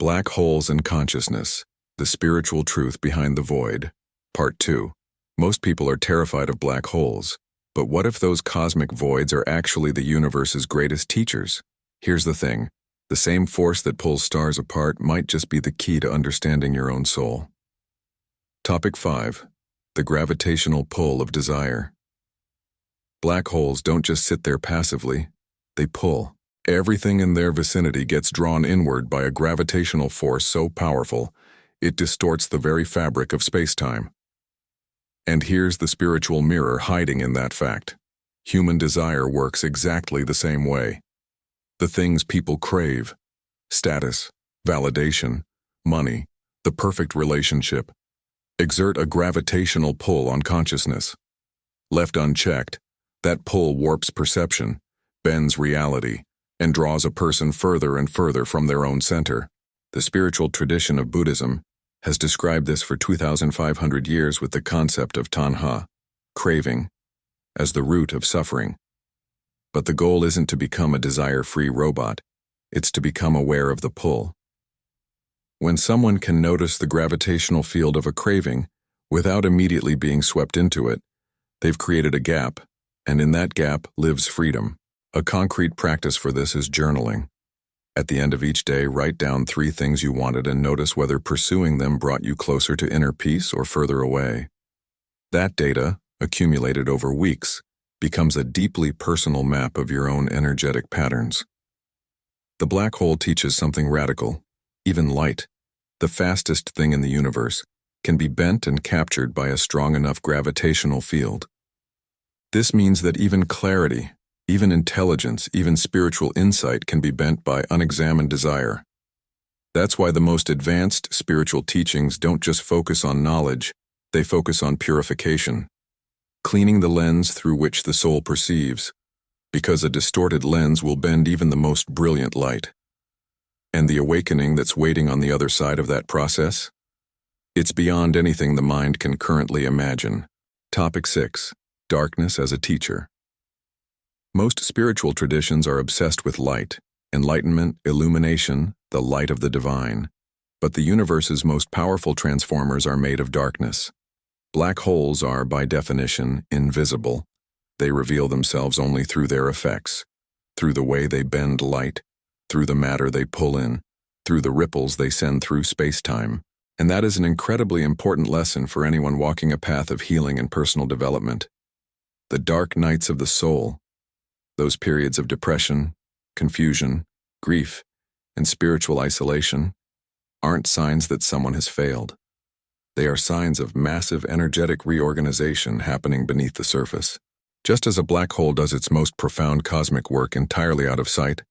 Black Holes and Consciousness, the Spiritual Truth Behind the Void. Part 2. Most people are terrified of black holes, but what if those cosmic voids are actually the universe's greatest teachers? Here's the thing. The same force that pulls stars apart might just be the key to understanding your own soul. Topic 5. The Gravitational Pull of Desire. Black holes don't just sit there passively, they pull. Everything in their vicinity gets drawn inward by a gravitational force so powerful, it distorts the very fabric of space-time. And here's the spiritual mirror hiding in that fact. Human desire works exactly the same way. The things people crave, status, validation, money, the perfect relationship, exert a gravitational pull on consciousness. Left unchecked, that pull warps perception, bends reality, and draws a person further and further from their own center. The spiritual tradition of Buddhism has described this for 2,500 years with the concept of tanha, craving, as the root of suffering. But the goal isn't to become a desire-free robot, it's to become aware of the pull. When someone can notice the gravitational field of a craving without immediately being swept into it, they've created a gap, and in that gap lives freedom. A concrete practice for this is journaling. At the end of each day, write down 3 things you wanted and notice whether pursuing them brought you closer to inner peace or further away. That data, accumulated over weeks, becomes a deeply personal map of your own energetic patterns. The black hole teaches something radical. Even light, the fastest thing in the universe, can be bent and captured by a strong enough gravitational field. This means that even clarity, even intelligence, even spiritual insight can be bent by unexamined desire. That's why the most advanced spiritual teachings don't just focus on knowledge, they focus on purification, cleaning the lens through which the soul perceives, because a distorted lens will bend even the most brilliant light. And the awakening that's waiting on the other side of that process? It's beyond anything the mind can currently imagine. Topic 6. Darkness as a Teacher. Most spiritual traditions are obsessed with light, enlightenment, illumination, the light of the divine. But the universe's most powerful transformers are made of darkness. Black holes are, by definition, invisible. They reveal themselves only through their effects, through the way they bend light, through the matter they pull in, through the ripples they send through space-time. And that is an incredibly important lesson for anyone walking a path of healing and personal development. The dark nights of the soul, those periods of depression, confusion, grief, and spiritual isolation, aren't signs that someone has failed. They are signs of massive energetic reorganization happening beneath the surface. Just as a black hole does its most profound cosmic work entirely out of sight,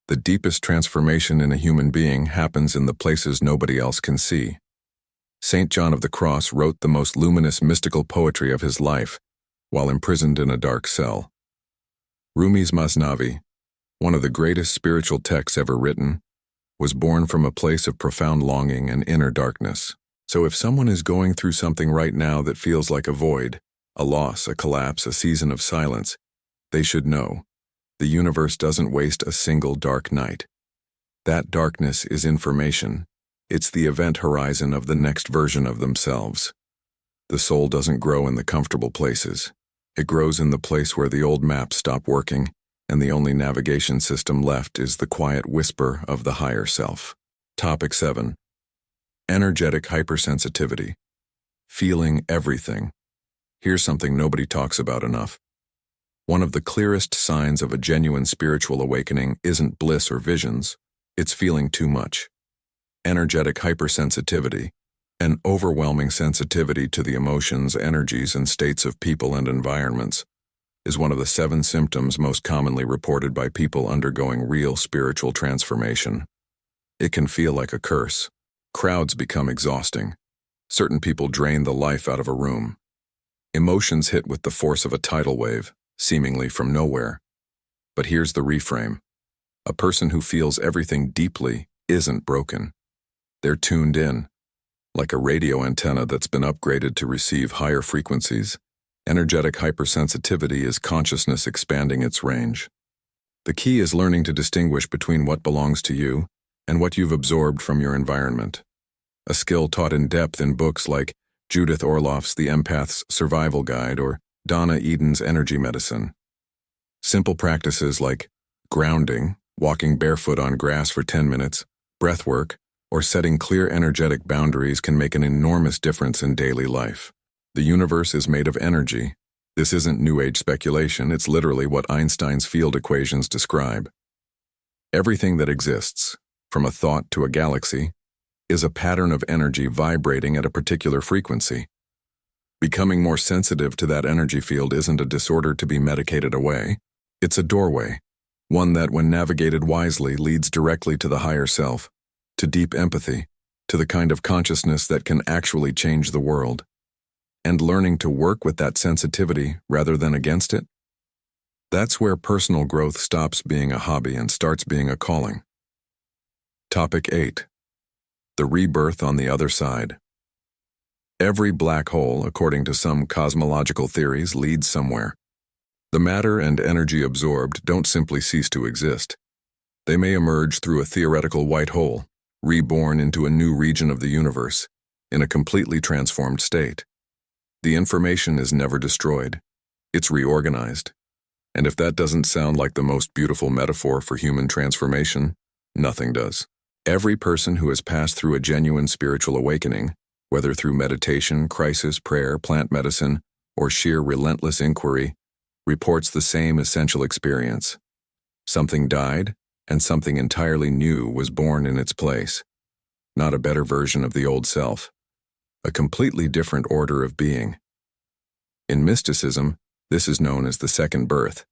the deepest transformation in a human being happens in the places nobody else can see. St. John of the Cross wrote the most luminous mystical poetry of his life while imprisoned in a dark cell. Rumi's Masnavi, one of the greatest spiritual texts ever written, was born from a place of profound longing and inner darkness. So if someone is going through something right now that feels like a void, a loss, a collapse, a season of silence, they should know, the universe doesn't waste a single dark night. That darkness is information. It's the event horizon of the next version of themselves. The soul doesn't grow in the comfortable places. It grows in the place where the old maps stop working, and the only navigation system left is the quiet whisper of the higher self. Topic 7. Energetic hypersensitivity. Feeling everything. Here's something nobody talks about enough. One of the clearest signs of a genuine spiritual awakening isn't bliss or visions, it's feeling too much. Energetic hypersensitivity, an overwhelming sensitivity to the emotions, energies, and states of people and environments, is one of the 7 symptoms most commonly reported by people undergoing real spiritual transformation. It can feel like a curse. Crowds become exhausting. Certain people drain the life out of a room. Emotions hit with the force of a tidal wave, seemingly from nowhere. But here's the reframe. A person who feels everything deeply isn't broken. They're tuned in. Like a radio antenna that's been upgraded to receive higher frequencies, energetic hypersensitivity is consciousness expanding its range. The key is learning to distinguish between what belongs to you and what you've absorbed from your environment. A skill taught in depth in books like Judith Orloff's The Empath's Survival Guide or Donna Eden's Energy Medicine. Simple practices like grounding, walking barefoot on grass for 10 minutes, breath work, or setting clear energetic boundaries can make an enormous difference in daily life. The universe is made of energy. This isn't New Age speculation, it's literally what Einstein's field equations describe. Everything that exists, from a thought to a galaxy, is a pattern of energy vibrating at a particular frequency. Becoming more sensitive to that energy field isn't a disorder to be medicated away. It's a doorway, one that, when navigated wisely, leads directly to the higher self, to deep empathy, to the kind of consciousness that can actually change the world. And learning to work with that sensitivity rather than against it, that's where personal growth stops being a hobby and starts being a calling. Topic 8. The rebirth on the other side. Every black hole, according to some cosmological theories, leads somewhere. The matter and energy absorbed don't simply cease to exist. They may emerge through a theoretical white hole, reborn into a new region of the universe, in a completely transformed state. The information is never destroyed. It's reorganized. And if that doesn't sound like the most beautiful metaphor for human transformation, nothing does. Every person who has passed through a genuine spiritual awakening, whether through meditation, crisis, prayer, plant medicine, or sheer relentless inquiry, reports the same essential experience. Something died, and something entirely new was born in its place. Not a better version of the old self. A completely different order of being. In mysticism, this is known as the second birth,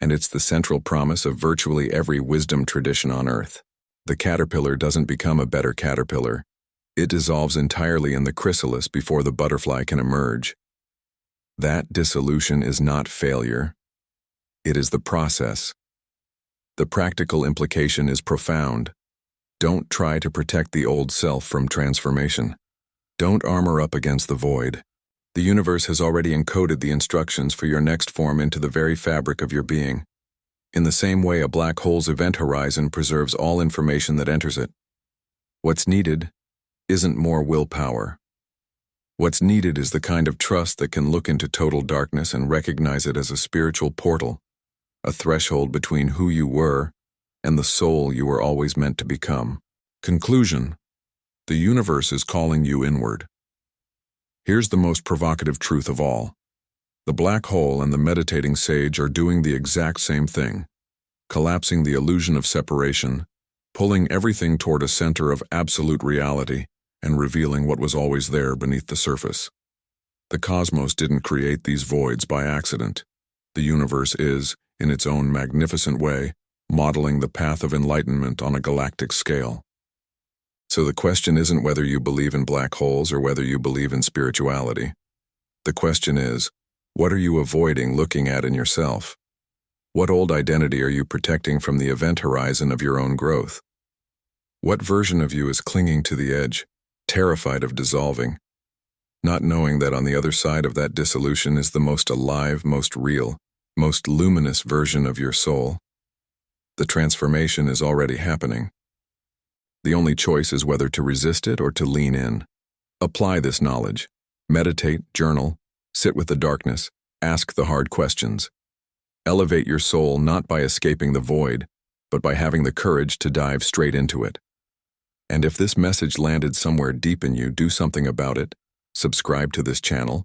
and it's the central promise of virtually every wisdom tradition on earth. The caterpillar doesn't become a better caterpillar. It dissolves entirely in the chrysalis before the butterfly can emerge. That dissolution is not failure. It is the process. The practical implication is profound. Don't try to protect the old self from transformation. Don't armor up against the void. The universe has already encoded the instructions for your next form into the very fabric of your being. In the same way a black hole's event horizon preserves all information that enters it. What's needed isn't more willpower. What's needed is the kind of trust that can look into total darkness and recognize it as a spiritual portal, a threshold between who you were and the soul you were always meant to become. Conclusion. The universe is calling you inward. Here's the most provocative truth of all. The black hole and the meditating sage are doing the exact same thing, collapsing the illusion of separation, pulling everything toward a center of absolute reality, and revealing what was always there beneath the surface. The cosmos didn't create these voids by accident. The universe is, in its own magnificent way, modeling the path of enlightenment on a galactic scale. So the question isn't whether you believe in black holes or whether you believe in spirituality. The question is, what are you avoiding looking at in yourself? What old identity are you protecting from the event horizon of your own growth? What version of you is clinging to the edge, terrified of dissolving, not knowing that on the other side of that dissolution is the most alive, most real, most luminous version of your soul? The transformation is already happening. The only choice is whether to resist it or to lean in. Apply this knowledge. Meditate, journal, sit with the darkness, ask the hard questions. Elevate your soul not by escaping the void, but by having the courage to dive straight into it. And if this message landed somewhere deep in you, do something about it. Subscribe to this channel,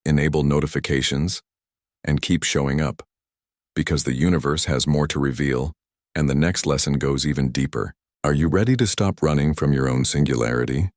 enable notifications, and keep showing up. Because the universe has more to reveal, and the next lesson goes even deeper. Are you ready to stop running from your own singularity?